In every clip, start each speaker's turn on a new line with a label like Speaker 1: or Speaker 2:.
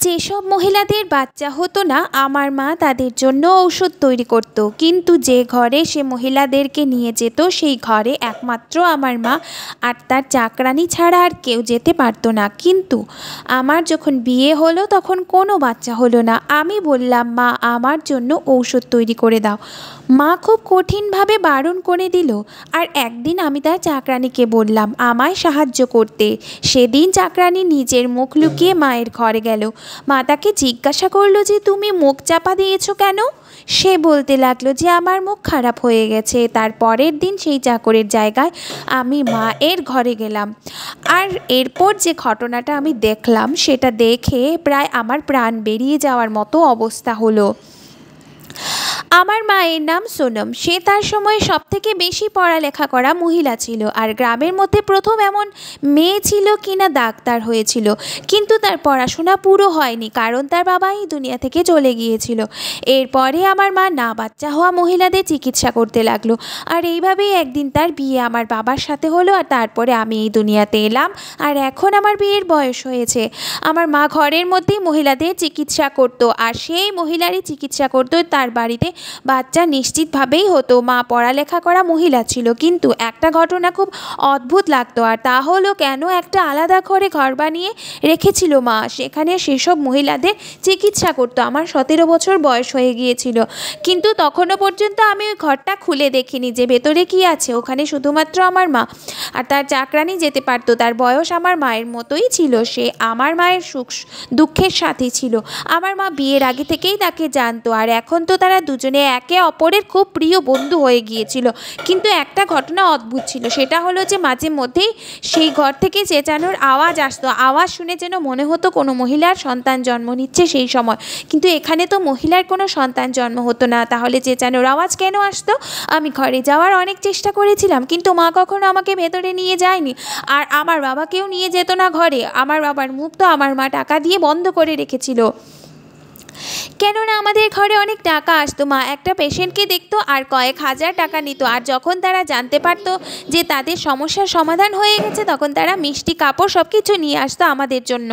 Speaker 1: যেসব মহিলাদের বাচ্চা হতো না আমার মা তাদের জন্য ঔষধ তৈরি করত, কিন্তু যে ঘরে সে মহিলাদেরকে নিয়ে যেত সেই ঘরে একমাত্র আমার মা আর তার চাকরানি ছাড়া আর কেউ যেতে পারতো না। কিন্তু আমার যখন বিয়ে হলো তখন কোনো বাচ্চা হলো না। আমি বললাম, মা আমার জন্য ঔষধ তৈরি করে দাও। মা খুব কঠিনভাবে বারণ করে দিল। আর একদিন আমি তার চাকরানিকে বললাম আমায় সাহায্য করতে। সেদিন চাকরানি নিজের মুখ লুকিয়ে মায়ের ঘরে গেল। মা তাকে জিজ্ঞাসা করলো যে তুমি মুখ চাপা দিয়েছো কেন? সে বলতে লাগলো যে আমার মুখ খারাপ হয়ে গেছে। তার পরের দিন সেই চাকরের জায়গায় আমি মায়ের ঘরে গেলাম। আর এরপর যে ঘটনাটা আমি দেখলাম সেটা দেখে প্রায় আমার প্রাণ বেরিয়ে যাওয়ার মতো অবস্থা হলো। আমার মায়ের নাম সোনম। সে তার সময় সবথেকে বেশি পড়ালেখা করা মহিলা ছিল আর গ্রামের মধ্যে প্রথম এমন মেয়ে ছিল কিনা ডাক্তার হয়েছিল। কিন্তু তার পড়াশোনা পুরো হয়নি, কারণ তার বাবা এই দুনিয়া থেকে চলে গিয়েছিল। এরপরে আমার মা না বাচ্চা হওয়া মহিলাদের চিকিৎসা করতে লাগলো। আর এইভাবেই একদিন তার বিয়ে আমার বাবার সাথে হলো। আর তারপরে আমি এই দুনিয়াতে এলাম। আর এখন আমার বিয়ের বয়স হয়েছে। আমার মা ঘরের মধ্যেই মহিলাদের চিকিৎসা করতো, আর সেই মহিলারই চিকিৎসা করতো। তার বাড়িতে বাচ্চা নিশ্চিতভাবেই হতো। মা পড়ালেখা করা মহিলা ছিল, কিন্তু একটা ঘটনা খুব অদ্ভুত লাগতো, আর তা হলো কেন একটা আলাদা ঘর বানিয়ে রেখেছিল মা, সেখানে সেসব মহিলাদের চিকিৎসা করতো। আমার 17 বছর বয়স হয়ে গিয়েছিল, কিন্তু তখনও পর্যন্ত আমি ওই ঘরটা খুলে দেখিনি যে ভেতরে কি আছে। ওখানে শুধুমাত্র আমার মা আর তার চাকরানি যেতে পারতো। তার বয়স আমার মায়ের মতোই ছিল। সে আমার মায়ের সুখ দুঃখের সাথী ছিল। আমার মা বিয়ের আগে থেকেই তাকে জানতো, আর এখন তো তারা দুজনে একে অপরের খুব প্রিয় বন্ধু হয়ে গিয়েছিল। কিন্তু একটা ঘটনা অদ্ভুত ছিল, সেটা হলো যে মাঝে মধ্যেই সেই ঘর থেকে চেঁচানোর আওয়াজ আসতো। আওয়াজ শুনে যেন মনে হতো কোনো মহিলার সন্তান জন্ম নিচ্ছে সেই সময়। কিন্তু এখানে তো মহিলার কোনো সন্তান জন্ম হতো না, তাহলে চেঁচানোর আওয়াজ কেন আসতো? আমি ঘরে যাওয়ার অনেক চেষ্টা করেছিলাম, কিন্তু মা কখনো আমাকে ভেতরে নিয়ে যায়নি। আর আমার বাবাকেও নিয়ে যেত না ঘরে। আমার বাবার মুখ তো আমার মা টাকা দিয়ে বন্ধ করে রেখেছিল, কেননা আমাদের ঘরে অনেক টাকা আসতো। মা একটা পেশেন্টকে দেখতো আর কয়েক হাজার টাকা নিত। আর যখন তারা জানতে পারতো যে তাদের সমস্যার সমাধান হয়ে গেছে, তখন তারা মিষ্টি কাপড় সব কিছু নিয়ে আসতো আমাদের জন্য।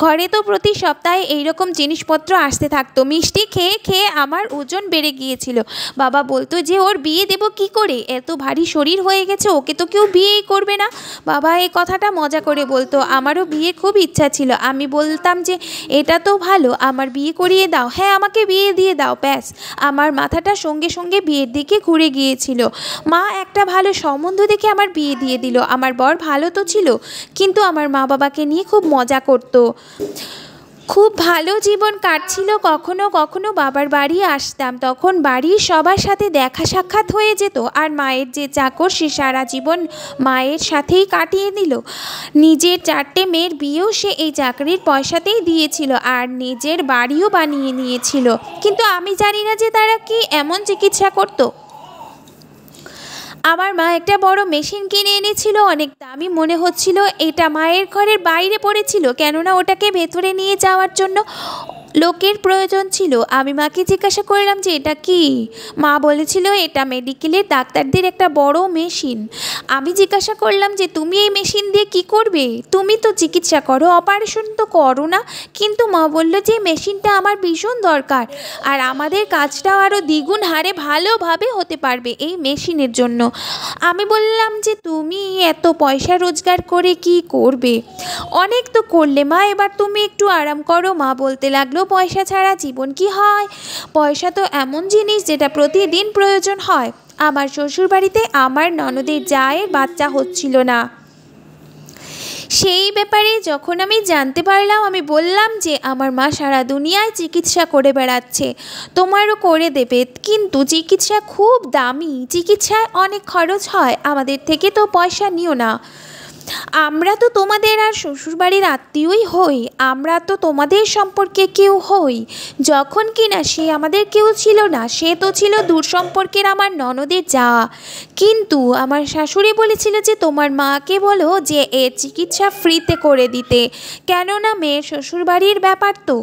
Speaker 1: ঘরে তো প্রতি সপ্তাহে এইরকম জিনিসপত্র আসতে থাকতো। মিষ্টি খেয়ে খেয়ে আমার ওজন বেড়ে গিয়েছিল। বাবা বলতো যে ওর বিয়ে দেবো কী করে, এত ভারী শরীর হয়ে গেছে, ওকে তো কেউ বিয়েই করবে না। বাবা এই কথাটা মজা করে বলতো। আমারও বিয়ে খুব ইচ্ছা ছিল। আমি বলতাম যে এটা তো ভালো, আমার বিয়ে করিয়ে দাও। হ্যাঁ, আমাকে বিয়ে দিয়ে দাও। ব্যাস, আমার মাথাটা সঙ্গে সঙ্গে বিয়ের দিকে ঘুরে গিয়েছিল। মা একটা ভালো সম্বন্ধ দেখে আমার বিয়ে দিয়ে দিল। আমার বর ভালো তো ছিল, কিন্তু আমার মা বাবাকে নিয়ে খুব মজা করতো। খুব ভালো জীবন কাটছিল। কখনো কখনো বাবার বাড়ি আসতাম, তখন বাড়ির সবার সাথে দেখা সাক্ষাৎ হয়ে যেত। আর মায়ের যে চাকর, সে সারা জীবন মায়ের সাথেই কাটিয়ে দিল। নিজের 4টে মেয়ের বিয়েও সে এই চাকরির পয়সাতেই দিয়েছিল, আর নিজের বাড়িও বানিয়ে নিয়েছিল। কিন্তু আমি জানি না যে তারা কি এমন চিকিৎসা করতো। আমার মা একটা বড় মেশিন কিনে এনেছিল, অনেক দামি মনে হচ্ছিল। এটা মায়ের ঘরের বাইরে পড়েছিল, কেননা ওটাকে ভেতরে নিয়ে যাওয়ার জন্য লোকের প্রয়োজন ছিল। আমি মাকে জিজ্ঞাসা করলাম যে এটা কি? মা বলেছিল এটা মেডিকেলের ডাক্তারদের একটা বড় মেশিন। আমি জিজ্ঞাসা করলাম যে তুমি এই মেশিন দিয়ে কি করবে? তুমি তো চিকিৎসা করো, অপারেশন তো করো না। কিন্তু মা বলল যে মেশিনটা আমার ভীষণ দরকার, আর আমাদের কাজটাও আরও দ্বিগুণ হারে ভালোভাবে হতে পারবে এই মেশিনের জন্য। আমি বললাম যে তুমি এত পয়সা রোজগার করে কি করবে? অনেক তো করলে মা, এবার তুমি একটু আরাম করো। মা বলতে লাগলো পয়সা ছাড়া জীবন কি হয়? পয়সা তো এমন জিনিস যেটা প্রতিদিন প্রয়োজন হয়। আমার শ্বশুরবাড়িতে আমার ননদের জায়ের বাচ্চা হচ্ছিল না। সেই ব্যাপারে যখন আমি জানতে পারলাম, আমি বললাম যে আমার মা সারা দুনিয়ায় চিকিৎসা করে বেড়াচ্ছে, তোমারও করে দেবে। কিন্তু চিকিৎসা খুব দামি, চিকিৎসায় অনেক খরচ হয়, আমাদের থেকে তো পয়সা নিও না। আমরা তো তোমাদের আর শ্বশুরবাড়ির আত্মীয়ই হই, আমরা তো তোমাদের সম্পর্কে কেউ হই। যখন কিনা সে আমাদের কেউ ছিল না, সে তো ছিল দূর সম্পর্কের আমার ননদের যা। কিন্তু আমার শাশুড়ি বলেছিল যে তোমার মাকে বলো যে এর চিকিৎসা ফ্রিতে করে দিতে, কেননা মেয়ের শ্বশুরবাড়ির ব্যাপার তো।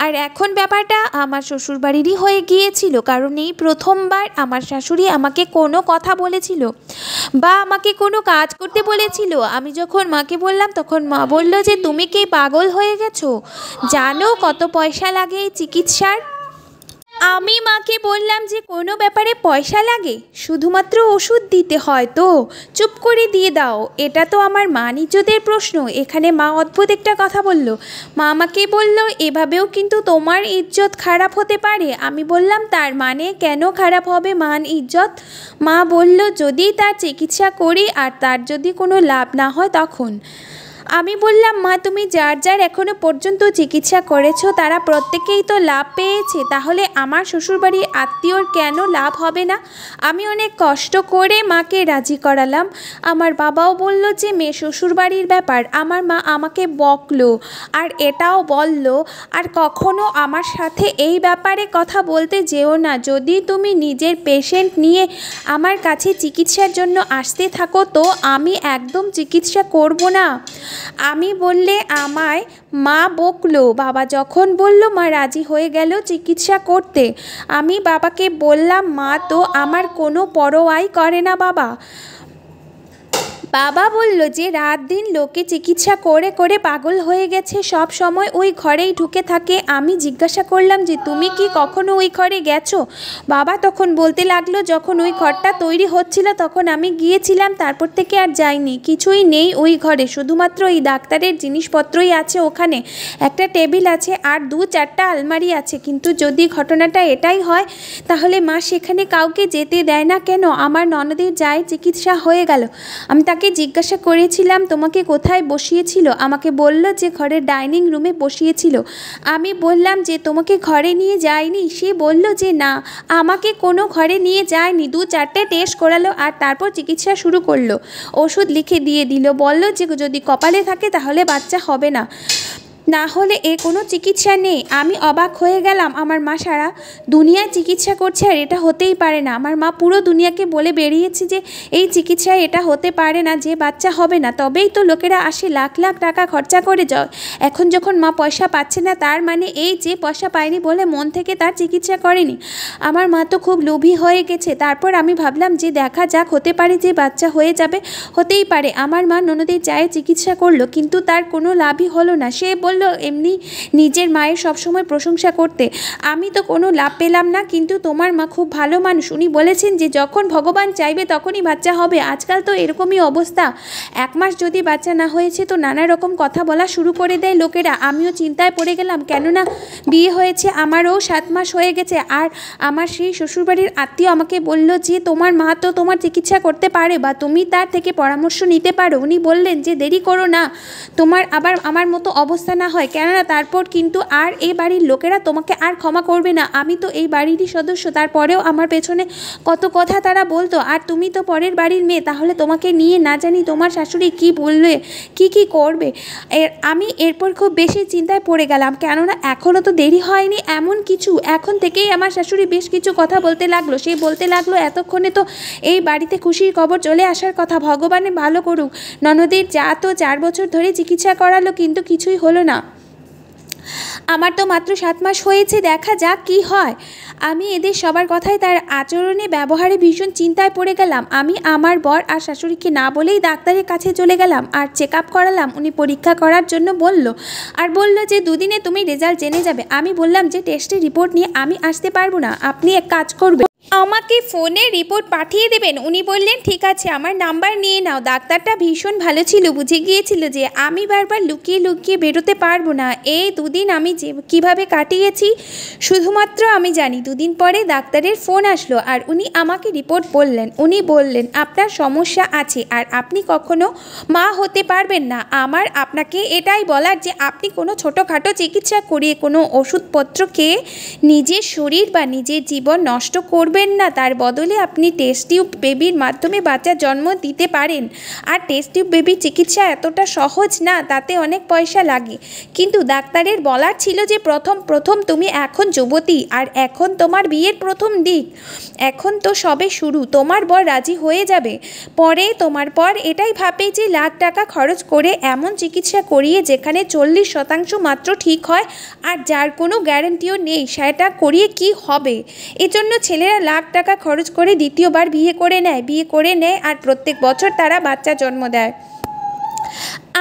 Speaker 1: আর এখন ব্যাপারটা আমার শ্বশুরবাড়িরই হয়ে গিয়েছিল, কারণ এই প্রথমবার আমার শাশুড়ি আমাকে কোনো কথা বলেছিল বা আমাকে কোনো কাজ করতে বলেছিল। আমি যখন মাকে বললাম তখন মা বলল যে তুমি কি পাগল হয়ে গেছো, জানো কত পয়সা লাগে এই চিকিৎসার? আমি মাকে বললাম যে কোনো ব্যাপারে পয়সা লাগে, শুধুমাত্র ওষুধ দিতে হয় তো, চুপ করে দিয়ে দাও। এটা তো আমার মান ইজ্জতের প্রশ্ন। এখানে মা অদ্ভুত একটা কথা বলল। মা আমাকে বলল এভাবেও কিন্তু তোমার ইজ্জত খারাপ হতে পারে। আমি বললাম তার মানে কেন খারাপ হবে মান ইজ্জত? মা বলল যদি তার চিকিৎসা করি আর তার যদি কোনো লাভ না হয় তখন। আমি বললাম মা তুমি যার যার এখনো পর্যন্ত চিকিৎসা করেছো তারা প্রত্যেকেই তো লাভ পেয়েছে, তাহলে আমার শ্বশুরবাড়ির আত্মীয়র কেন লাভ হবে না? আমি অনেক কষ্ট করে মাকে রাজি করালাম। আমার বাবাও বলল যে মেয়ে শ্বশুরবাড়ির ব্যাপার। আমার মা আমাকে বকলো আর এটাও বলল আর কখনো আমার সাথে এই ব্যাপারে কথা বলতে যেও না। যদি তুমি নিজের পেশেন্ট নিয়ে আমার কাছে চিকিৎসার জন্য আসতে থাকো তো আমি একদম চিকিৎসা করব না। আমি বললে আমায় মা বকলো। বাবা যখন বলল মা রাজি হয়ে গেল চিকিৎসা করতে। আমি বাবাকে বললাম মা তো আমার কোনো পরোয়াই করে না বাবা। বাবা বলল যে রাত দিন লোকে চিকিৎসা করে করে পাগল হয়ে গেছে, সব সময় ওই ঘরেই ঢুকে থাকে। আমি জিজ্ঞাসা করলাম যে তুমি কি কখনো ওই ঘরে গেছো? বাবা তখন বলতে লাগলো যখন ওই ঘরটা তৈরি হচ্ছিল তখন আমি গিয়েছিলাম, তারপর থেকে আর যাইনি। কিছুই নেই ওই ঘরে, শুধুমাত্র এই ডাক্তারের জিনিসপত্রই আছে ওখানে। একটা টেবিল আছে আর 2-4টা আলমারি আছে। কিন্তু যদি ঘটনাটা এটাই হয় তাহলে মা সেখানে কাউকে যেতে দেয় না কেন? আমার ননদের যায় চিকিৎসা হয়ে গেল। আমি তাকে জিজ্ঞাসা করেছিলাম তোমাকে কোথায় বসিয়েছিল? আমাকে বলল যে ঘরের ডাইনিং রুমে বসিয়েছিল। আমি বললাম যে তোমাকে ঘরে নিয়ে যায়নি? সে বলল যে না, আমাকে কোনো ঘরে নিয়ে যায়নি। 2-4টে টেস্ট করালো আর তারপর চিকিৎসা শুরু করলো। ওষুধ লিখে দিয়ে দিল, বলল যে যদি কপালে থাকে তাহলে বাচ্চা হবে না, না হলে এর কোনো চিকিৎসা নেই। আমি অবাক হয়ে গেলাম। আমার মা সারা দুনিয়ায় চিকিৎসা করছে আর এটা হতেই পারে না। আমার মা পুরো দুনিয়াকে বলে বেরিয়েছে যে এই চিকিৎসায় এটা হতে পারে না, যে বাচ্চা হবে না। তবেই তো লোকেরা আসে লাখ লাখ টাকা খরচা করে যায়। এখন যখন মা পয়সা পাচ্ছে না তার মানে এই যে পয়সা পায়নি বলে মন থেকে তার চিকিৎসা করেনি। আমার মা তো খুব লোভী হয়ে গেছে। তারপর আমি ভাবলাম যে দেখা যাক, হতে পারে যে বাচ্চা হয়ে যাবে, হতেই পারে। আমার মা ননদের চায়ে চিকিৎসা করলো কিন্তু তার কোনো লাভই হলো না। সে বলল এমনি নিজের মায়ের সবসময় প্রশংসা করতে। আমি তো কোনো লাভ পেলাম না। কিন্তু তোমার মা খুব ভালো মানুষ, উনি বলেছেন যে যখন ভগবান চাইবে তখনই বাচ্চা হবে। আজকাল তো এরকমই অবস্থা, 1 মাস যদি বাচ্চা না হয়েছে তো নানা রকম কথা বলা শুরু করে দেয় লোকেরা। আমিও চিন্তায় পড়ে গেলাম, কেননা বিয়ে হয়েছে আমারও 7 মাস হয়ে গেছে। আর আমার সেই শ্বশুরবাড়ির আত্মীয় আমাকে বলল যে তোমার মা তো তোমার চিকিৎসা করতে পারে বা তুমি তার থেকে পরামর্শ নিতে পারো। উনি বললেন যে দেরি করো না, তোমার আবার আমার মতো অবস্থা না হয়, কেননা তারপর কিন্তু আর এই বাড়ির লোকেরা তোমাকে আর ক্ষমা করবে না। আমি তো এই বাড়িরই সদস্য, তারপরেও আমার পেছনে কত কথা তারা বলতো। আর তুমি তো পরের বাড়ির মেয়ে, তাহলে তোমাকে নিয়ে না জানি তোমার শাশুড়ি কি বলবে, কি করবে। আমি এরপর খুব বেশি চিন্তায় পড়ে গেলাম, কেননা এখনও তো দেরি হয়নি এমন কিছু। এখন থেকেই আমার শাশুড়ি বেশ কিছু কথা বলতে লাগলো। সে বলতে লাগলো এতক্ষণে তো এই বাড়িতে খুশির খবর চলে আসার কথা, ভগবানে ভালো করুক। ননদের যা তো 4 বছর ধরে চিকিৎসা করালো কিন্তু কিছুই হলো না। আমার তো মাত্র 7 মাস হয়েছে, দেখা যাক কি হয়। আমি এদের সবার কথায় তার আচরণে ব্যবহারে ভীষণ চিন্তায় পড়ে গেলাম। আমি আমার বর আর শাশুড়িকে না বলেই ডাক্তারের কাছে চলে গেলাম আর চেক আপ করালাম। উনি পরীক্ষা করার জন্য বলল আর বলল যে 2 দিনে তুমি রেজাল্ট জেনে যাবে। আমি বললাম যে টেস্টের রিপোর্ট নিয়ে আমি আসতে পারবো না, আপনি এক কাজ করবেন, আমাকে ফোনে রিপোর্ট পাঠিয়ে দেবেন। উনি বললেন ঠিক আছে, আমার নাম্বার নিয়ে নাও। ডাক্তারটা ভীষণ ভালো ছিল, বুঝে গিয়েছিল যে আমি বারবার লুকিয়ে লুকিয়ে বেরোতে পারবো না। এই 2 দিন আমি কীভাবে কাটিয়েছি শুধুমাত্র আমি জানি। 2 দিন পরে ডাক্তারের ফোন আসলো আর উনি আমাকে রিপোর্ট বললেন। উনি বললেন আপনার সমস্যা আছে আর আপনি কখনো মা হতে পারবেন না। আমার আপনাকে এটাই বলার যে আপনি কোনো ছোটোখাটো চিকিৎসা করিয়ে কোনো ওষুধপত্র খেয়ে নিজের শরীর বা নিজের জীবন নষ্ট করবেন করবেন না, তার বদলে আপনি টেস্ট টিউব বেবির মাধ্যমে বাচ্চার জন্ম দিতে পারেন। আর টেস্ট টিউব বেবির চিকিৎসা এতটা সহজ না, তাতে অনেক পয়সা লাগে। কিন্তু ডাক্তারের বলার ছিল যে প্রথম তুমি এখন যুবতী, আর এখন তোমার বিয়ের প্রথম দিক, এখন তো সবে শুরু, তোমার বর রাজি হয়ে যাবে, পরে তোমার পর এটাই ভাবে যে লাখ টাকা খরচ করে এমন চিকিৎসা করিয়ে যেখানে 40% মাত্র ঠিক হয় আর যার কোনো গ্যারান্টিও নেই সেটা করিয়ে কি হবে। এজন্য ছেলেরা লাখ টাকা খরচ করে দ্বিতীয়বার বিয়ে করে নেয় আর প্রত্যেক বছর তারা বাচ্চা জন্ম দেয়।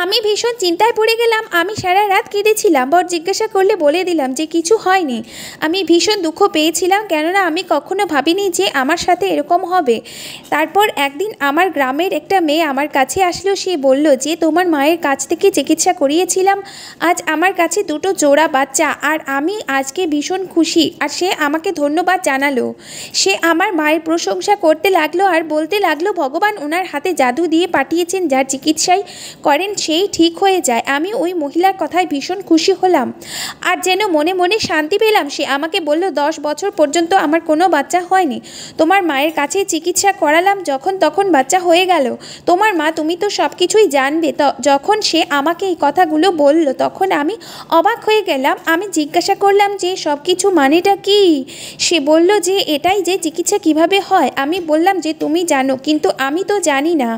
Speaker 1: আমি ভীষণ চিন্তায় পড়ে গেলাম। আমি সারা রাত কেঁদেছিলাম। বর জিজ্ঞাসা করলে বলে দিলাম যে কিছু হয়নি। আমি ভীষণ দুঃখ পেয়েছিলাম, কেননা আমি কখনো ভাবিনি যে আমার সাথে এরকম হবে। তারপর একদিন আমার গ্রামের একটা মেয়ে আমার কাছে আসলো। সে বলল যে তোমার মায়ের কাছ থেকে চিকিৎসা করিয়েছিলাম, আজ আমার কাছে দুটো জোড়া বাচ্চা, আর আমি আজকে ভীষণ খুশি। আর সে আমাকে ধন্যবাদ জানালো। সে আমার মায়ের প্রশংসা করতে লাগলো আর বলতে লাগলো ভগবান ওনার হাতে জাদু দিয়ে পাঠিয়েছেন, যার চিকিৎসাই করেন সেই ঠিক হয়ে যায়। আমি ওই মহিলার কথায় ভীষণ খুশি হলাম আর যেন মনে মনে শান্তি পেলাম। সে আমাকে বলল 10 বছর পর্যন্ত আমার কোনো বাচ্চা হয়নি, তোমার মায়ের কাছে চিকিৎসা করালাম, যখন তখন বাচ্চা হয়ে গেল। তোমার মা, তুমি তো সব কিছুই জানবে। যখন সে আমাকে এই কথাগুলো বলল তখন আমি অবাক হয়ে গেলাম। আমি জিজ্ঞাসা করলাম যে সব কিছু মানেটা কি। সে বলল যে এটাই যে চিকিৎসা কিভাবে হয়। আমি বললাম যে তুমি জানো, কিন্তু আমি তো জানি না।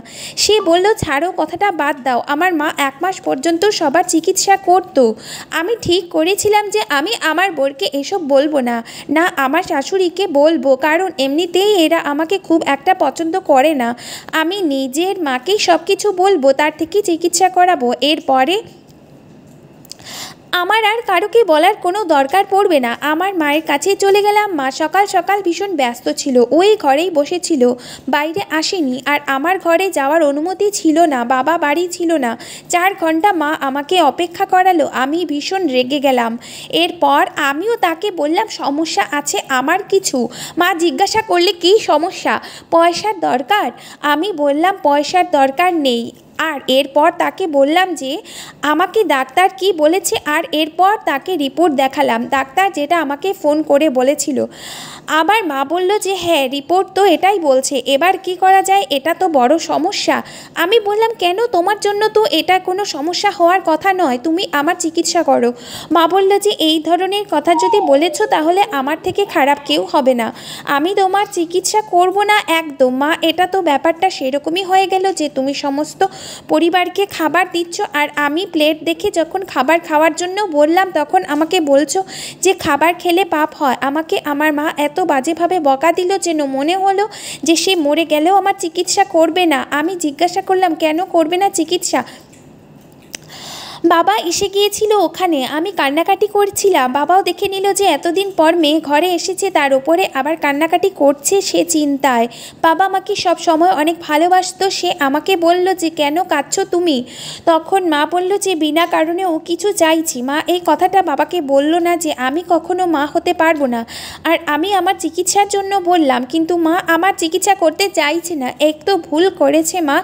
Speaker 1: সে বলল ছাড়ো, কথাটা বাদ দাও। আমার মা 1 মাস পর্যন্ত সবার চিকিৎসা করত। আমি ঠিক করেছিলাম যে আমি আমার বোরকে এসব বলবো না, না আমার শাশুড়িকে বলবো, কারণ এমনিতেই এরা আমাকে খুব একটা পছন্দ করে না। আমি নিজের মাকেই সব কিছু বলবো, তার থেকে চিকিৎসা করাবো। এরপরে আমার আর কারোকে বলার কোনো দরকার পড়বে না। আমার মায়ের কাছে চলে গেলাম। মা সকাল সকাল ভীষণ ব্যস্ত ছিল, ওই ঘরেই বসেছিল, বাইরে আসেনি। আর আমার ঘরে যাওয়ার অনুমতি ছিল না, বাবা বাড়ি ছিল না। 4 ঘন্টা মা আমাকে অপেক্ষা করালো। আমি ভীষণ রেগে গেলাম। এরপর আমিও তাকে বললাম সমস্যা আছে আমার কিছু। মা জিজ্ঞাসা করলে কী সমস্যা? পয়সার দরকার। আমি বললাম পয়সার দরকার নেই। আর এরপর তাকে বললাম যে আমাকে ডাক্তার কি বলেছে, আর এরপর তাকে রিপোর্ট দেখালাম, ডাক্তার যেটা আমাকে ফোন করে বলেছিল। আবার মা বলল যে হ্যাঁ, রিপোর্ট তো এটাই বলছে, এবার কি করা যায়, এটা তো বড় সমস্যা। আমি বললাম কেন, তোমার জন্য তো এটা কোনো সমস্যা হওয়ার কথা নয়, তুমি আমার চিকিৎসা করো। মা বলল যে এই ধরনের কথা যদি বলেছো তাহলে আমার থেকে খারাপ কেউ হবে না, আমি তোমার চিকিৎসা করব না একদম। মা, এটা তো ব্যাপারটা সেরকমই হয়ে গেল যে তুমি সমস্ত পরিবারকে খাবার দিচ্ছ, আর আমি প্লেট দেখে যখন খাবার খাওয়ার জন্য বললাম তখন আমাকে বলছো যে খাবার খেলে পাপ হয়। আমাকে আমার মা এত বাজেভাবে বকা দিল যেন মনে হলো যে সে মরে গেলেও আমার চিকিৎসা করবে না। আমি জিজ্ঞাসা করলাম কেন করবে না চিকিৎসা? বাবা এসে গিয়েছিল ওখানে, আমি কান্নাকাটি করছিলাম। বাবাও দেখে নিল যে এতদিন পর মেয়ে ঘরে এসেছে, তার উপরে আবার কান্নাকাটি করছে, সে চিন্তায়। বাবা আমাকে সব সময় অনেক ভালোবাসতো। সে আমাকে বলল যে কেন কাঁদছো তুমি? তখন মা বলল যে বিনা কারণে ও কিছু চাইছি। মা এই কথাটা বাবাকে বলল না যে আমি কখনো মা হতে পারবো না, আর আমি আমার চিকিৎসার জন্য বললাম, কিন্তু মা আমার চিকিৎসা করতে চাইছে না। একটু ভুল করেছে মা,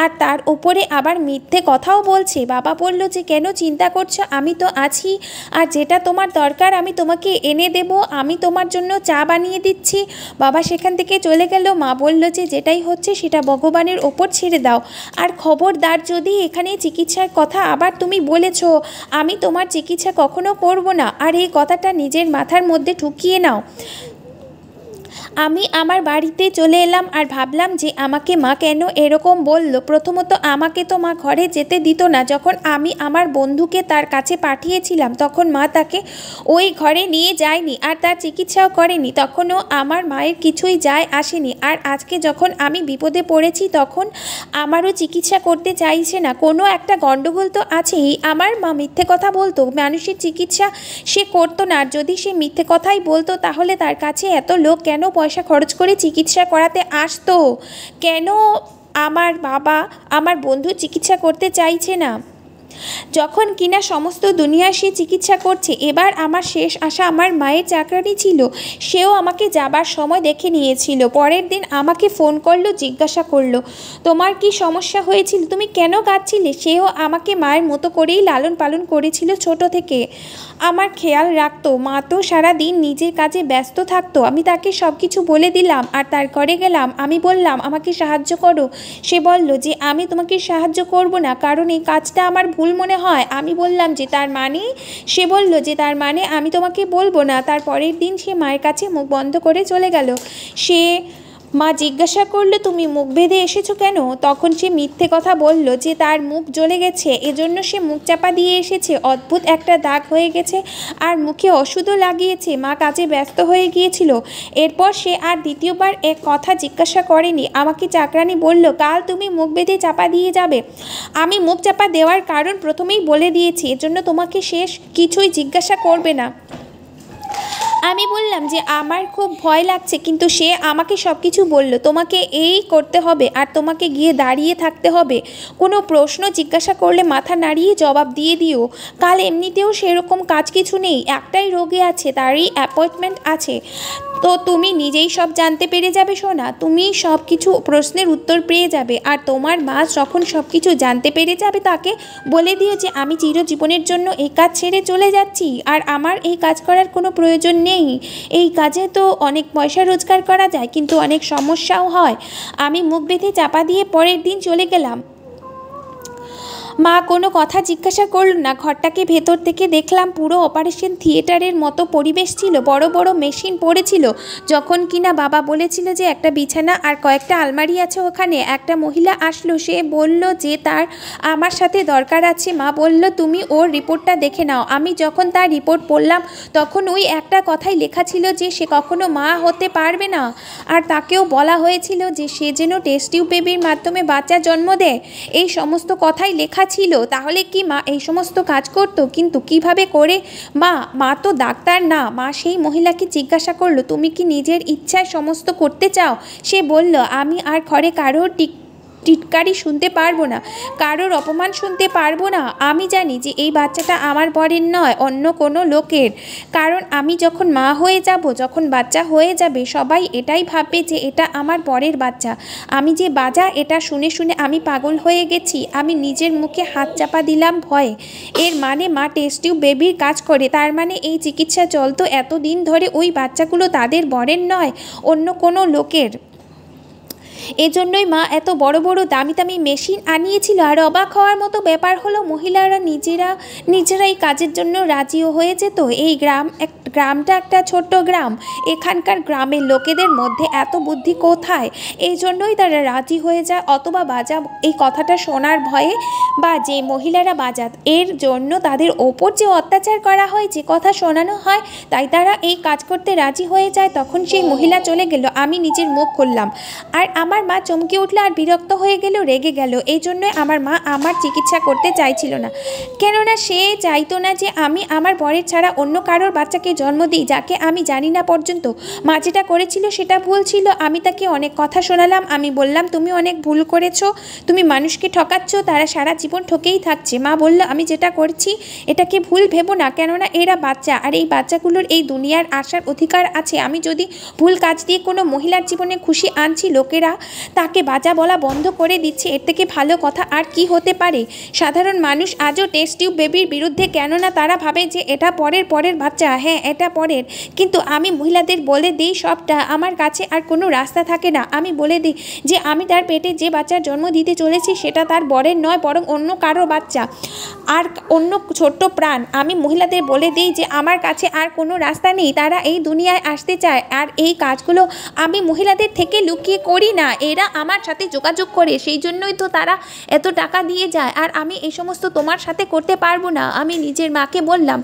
Speaker 1: আর তার উপরে আবার মিথ্যে কথাও বলছে। বাবা বলল যে কেন চিন্তা করছো, আমি তো আছি, আর যেটা তোমার দরকার আমি তোমাকে এনে দেব, আমি তোমার জন্য চা বানিয়ে দিচ্ছি। বাবা সেখান থেকে চলে গেল। মা বলল যে যেটাই হচ্ছে সেটা ভগবানের ওপর ছেড়ে দাও, আর খবরদার যদি এখানে চিকিৎসার কথা আবার তুমি বলেছো, আমি তোমার চিকিৎসা কখনো করব না, আর এই কথাটা নিজের মাথার মধ্যে ঢুকিয়ে নাও। আমি আমার বাড়িতে চলে এলাম আর ভাবলাম যে আমাকে মা কেন এরকম বলল। প্রথমত আমাকে তো মা ঘরে যেতে দিত না। যখন আমি আমার বন্ধুকে তার কাছে পাঠিয়েছিলাম তখন মা তাকে ওই ঘরে নিয়ে যায়নি, আর তার চিকিৎসাও করেনি। তখনও আমার মায়ের কিছুই যায় আসেনি। আর আজকে যখন আমি বিপদে পড়েছি তখন আমারও চিকিৎসা করতে চাইছে না। কোনো একটা গণ্ডগোল তো আছেই। আমার মা মিথ্যে কথা বলতো, মানুষের চিকিৎসা সে করতো না। আর যদি সে মিথ্যে কথাই বলতো তাহলে তার কাছে এত লোক কেন পয়সা খরচ করে চিকিৎসা করাতে আসতো? কেন আমার বাবা আমার বন্ধু চিকিৎসা করতে চাইছে না? যখন কিনা সমস্ত দুনিয়া সে চিকিৎসা করছে। এবার আমার শেষ আশা আমার মায়ের চাকরানি ছিল, সেও আমাকে যাবার সময় দেখে নিয়েছিল। পরের দিন আমাকে ফোন করলো, জিজ্ঞাসা করলো তোমার কি সমস্যা হয়েছিল, তুমি কেন কাঁদছিলে। সেও আমাকে মায়ের মতো করেই লালন পালন করেছিল ছোট থেকে, আমার খেয়াল রাখতো। মা তো সারাদিন নিজের কাজে ব্যস্ত থাকতো। আমি তাকে সব কিছু বলে দিলাম আর তার ঘরে গেলাম। আমি বললাম আমাকে সাহায্য করো। সে বলল যে আমি তোমাকে সাহায্য করব না, কারণ এই কাজটা আমার ভুল মনে হয়। আমি বললাম যে তার মানে, সে বলল যে তার মানে আমি তোমাকে বলবো না। তার পরের দিন সে মায়ের কাছে মুখ বন্ধ করে চলে গেল। মা জিজ্ঞাসা করলো তুমি মুখ বেঁধে এসেছো কেন। তখন সে মিথ্যে কথা বলল যে তার মুখ জ্বলে গেছে, এজন্য সে মুখ চাপা দিয়ে এসেছে। অদ্ভুত একটা দাগ হয়ে গেছে আর মুখে ওষুধও লাগিয়েছে। মা কাজে ব্যস্ত হয়ে গিয়েছিল। এরপর সে আর দ্বিতীয়বার এক কথা জিজ্ঞাসা করেনি। আমাকে চাকরানি বলল কাল তুমি মুখ বেঁধে চাপা দিয়ে যাবে। আমি মুখ চাপা দেওয়ার কারণ প্রথমেই বলে দিয়েছি, এজন্য তোমাকে শেষ কিছুই জিজ্ঞাসা করবে না। আমি বললাম যে আমার খুব ভয় লাগছে, কিন্তু সে আমাকে সব কিছু বলল। তোমাকে এই করতে হবে আর তোমাকে গিয়ে দাঁড়িয়ে থাকতে হবে। কোনো প্রশ্ন জিজ্ঞাসা করলে মাথা নাড়িয়ে জবাব দিয়ে দিও। কাল এমনিতেও সেরকম কাজ কিছু নেই, একটাই রোগী আছে, তারই অ্যাপয়েন্টমেন্ট আছে। তো তুমি নিজেই সব জানতে পেরে যাবে সোনা, তুমি সব কিছু প্রশ্নের উত্তর পেয়ে যাবে। আর তোমার মা যখন সব কিছু জানতে পেরে যাবে তাকে বলে দিও যে আমি চিরজীবনের জন্য এই কাজ ছেড়ে চলে যাচ্ছি আর আমার এই কাজ করার কোনো প্রয়োজন নেই। এই কাজে তো অনেক পয়সা রোজগার করা যায়, কিন্তু অনেক সমস্যাও হয়। আমি মুখ বেঁধে চাপা দিয়ে পরের দিন চলে গেলাম। মা কোনো কথা জিজ্ঞাসা করল না। ঘরটাকে ভেতর থেকে দেখলাম পুরো অপারেশন থিয়েটারের মতো পরিবেশ ছিল। বড় বড় মেশিন পড়েছিল। যখন কিনা বাবা বলেছিল যে একটা বিছানা আর কয়েকটা আলমারি আছে ওখানে, একটা মহিলা আসলো। সে বলল যে তার আমার সাথে দরকার আছে। মা বলল তুমি ওর রিপোর্টটা দেখে নাও। আমি যখন তার রিপোর্ট পড়লাম তখন ওই একটা কথাই লেখা ছিল যে সে কখনো মা হতে পারবে না। আর তাকেও বলা হয়েছিল যে সে যেন টেস্ট টিউব বেবির মাধ্যমে বাচ্চা জন্ম দেয়। এই সমস্ত কথাই লেখা ছিল। তাহলে কি মা এই সমস্ত কাজ করতো? কিন্তু কিভাবে করে? মা তো ডাক্তার না। মা সেই মহিলাকে জিজ্ঞাসা করলো তুমি কি নিজের ইচ্ছায় সমস্ত করতে চাও? সে বলল আমি আর ঘরে কারোর টিটকারি শুনতে পারবো না, কারোর অপমান শুনতে পারবো না। আমি জানি যে এই বাচ্চাটা আমার বরের নয়, অন্য কোনো লোকের। কারণ আমি যখন মা হয়ে যাব, যখন বাচ্চা হয়ে যাবে, সবাই এটাই ভাববে যে এটা আমার বরের বাচ্চা। আমি যে বাজা এটা শুনে শুনে আমি পাগল হয়ে গেছি। আমি নিজের মুখে হাত চাপা দিলাম ভয়ে। এর মানে মা টেস্ট টিউব বেবির কাজ করে, তার মানে এই চিকিৎসা চলতো এতদিন ধরে ওই বাচ্চাগুলো তাদের বরের নয়, অন্য কোনো লোকের। এজন্যই মা এত বড় বড় দামি দামি মেশিন আনিয়েছিল। আর অবাক হওয়ার মতো ব্যাপার হলো মহিলারা নিজেরা এই কাজের জন্য রাজিও হয়ে যেত। এই গ্রামটা একটা ছোট্ট গ্রাম। এখানকার গ্রামের লোকেদের মধ্যে এত বুদ্ধি কোথায়? এই জন্যই তারা রাজি হয়ে যায়। অথবা বাজা এই কথাটা শোনার ভয়ে, বা যে মহিলারা বাজাত এর জন্য তাদের ওপর যে অত্যাচার করা হয়, যে কথা শোনানো হয়, তাই তারা এই কাজ করতে রাজি হয়ে যায়। তখন সেই মহিলা চলে গেল। আমি নিজের মুখ খুললাম। আর আমার মা চমকে উঠল আর বিরক্ত হয়ে গেল, রেগে গেল। এই জন্যই আমার মা আমার চিকিৎসা করতে চাইছিল না। কেননা সে চাইতো না যে আমি আমার বরের ছাড়া অন্য কারোর বাচ্চাকে জন্ম দিই, যাকে আমি জানি না পর্যন্ত। মা যেটা করেছিল সেটা ভুল ছিল। আমি তাকে অনেক কথা শোনালাম। আমি বললাম তুমি অনেক ভুল করেছো, তুমি মানুষকে ঠকাচ্ছ, তারা সারা জীবন ঠকেই থাকছে। মা বলল আমি যেটা করছি এটাকে ভুল ভেবো না, কেননা এরা বাচ্চা আর এই বাচ্চাগুলোর এই দুনিয়ার আসার অধিকার আছে। আমি যদি ভুল কাজ দিয়ে কোনো মহিলার জীবনে খুশি আনছি, লোকেরা তাকে বাজা বলা বন্ধ করে দিচ্ছে, এর থেকে ভালো কথা আর কি হতে পারে? সাধারণ মানুষ আজও টেস্ট টিউব বেবির বিরুদ্ধে, কেননা তারা ভাবে যে এটা পরের বাচ্চা। হ্যাঁ, এটা পরের, কিন্তু আমি মহিলাদের বলে দিই সবটা। আমার কাছে আর কোনো রাস্তা থাকে না। আমি বলে দিই যে আমি তার পেটে যে বাচ্চার জন্ম দিতে চলেছি সেটা তার বরের নয়, বরং অন্য কারো বাচ্চা আর অন্য ছোট্ট প্রাণ। আমি মহিলাদের বলে দিই যে আমার কাছে আর কোনো রাস্তা নেই, তারা এই দুনিয়ায় আসতে চায়। আর এই কাজগুলো আমি মহিলাদের থেকে লুকিয়ে করি না, এরা আমার সাথে যোগাযোগ করে, সেই জন্যই তো তারা এত টাকা দিয়ে যায়। আর আমি এই সমস্ত তোমার সাথে করতে পারবো না। আমি নিজের মাকে বললাম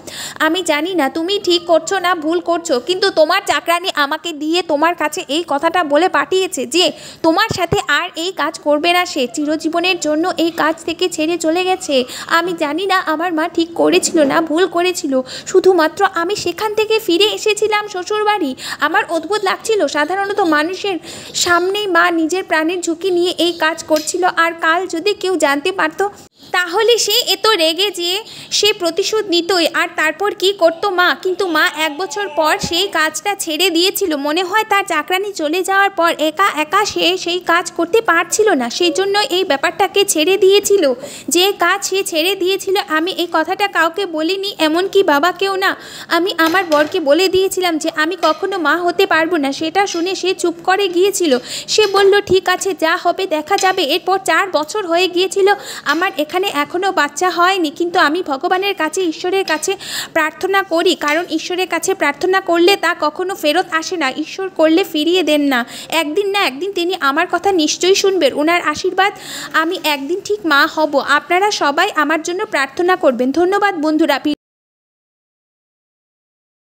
Speaker 1: আমি জানি না তুমি ঠিক করছো না ভুল করছো, কিন্তু তোমার চাকরানি আমাকে দিয়ে তোমার কাছে এই কথাটা বলে পাঠিয়েছে যে তোমার সাথে আর এই কাজ করবে না, সে চিরজীবনের জন্য এই কাজ থেকে ছেড়ে চলে গেছে। আমি জানি না আমার মা ঠিক করেছিল না ভুল করেছিল, শুধুমাত্র আমি সেখান থেকে ফিরে এসেছিলাম শ্বশুরবাড়ি। আমার অদ্ভুত লাগছিল, সাধারণত মানুষের সামনেই মা নিজের প্রাণের ঝুঁকি নিয়ে এই কাজ করছিল। আর কাল যদি কেউ জানতে পারতো তাহলে সে এত রেগে যে সে প্রতিশোধ নিতই। আর তারপর কি করতো মা? কিন্তু মা 1 বছর পর সেই কাজটা ছেড়ে দিয়েছিল। মনে হয় তার চাকরানি চলে যাওয়ার পর একা একা সে সেই কাজ করতে পারছিল না, সেই জন্য এই ব্যাপারটাকে ছেড়ে দিয়েছিল। যে কাজ সে ছেড়ে দিয়েছিল আমি এই কথাটা কাউকে বলিনি, এমনকি বাবাকেও না। আমি আমার বরকে বলে দিয়েছিলাম যে আমি কখনো মা হতে পারবো না। সেটা শুনে সে চুপ করে গিয়েছিল। সে বলল ঠিক আছে, যা হবে দেখা যাবে। এরপর 4 বছর হয়ে গিয়েছিল, আমার এখানে এখনও বাচ্চা হয়নি। কিন্তু আমি ভগবানের কাছে, ঈশ্বরের কাছে প্রার্থনা করি, কারণ ঈশ্বরের কাছে প্রার্থনা করলে তা কখনো ফেরত আসে না। ঈশ্বর করলে ফিরিয়ে দেন না। একদিন না একদিন তিনি আমার কথা নিশ্চয়ই শুনবেন। ওনার আশীর্বাদ আমি একদিন ঠিক মা হব। আপনারা সবাই আমার জন্য প্রার্থনা করবেন। ধন্যবাদ বন্ধুরা।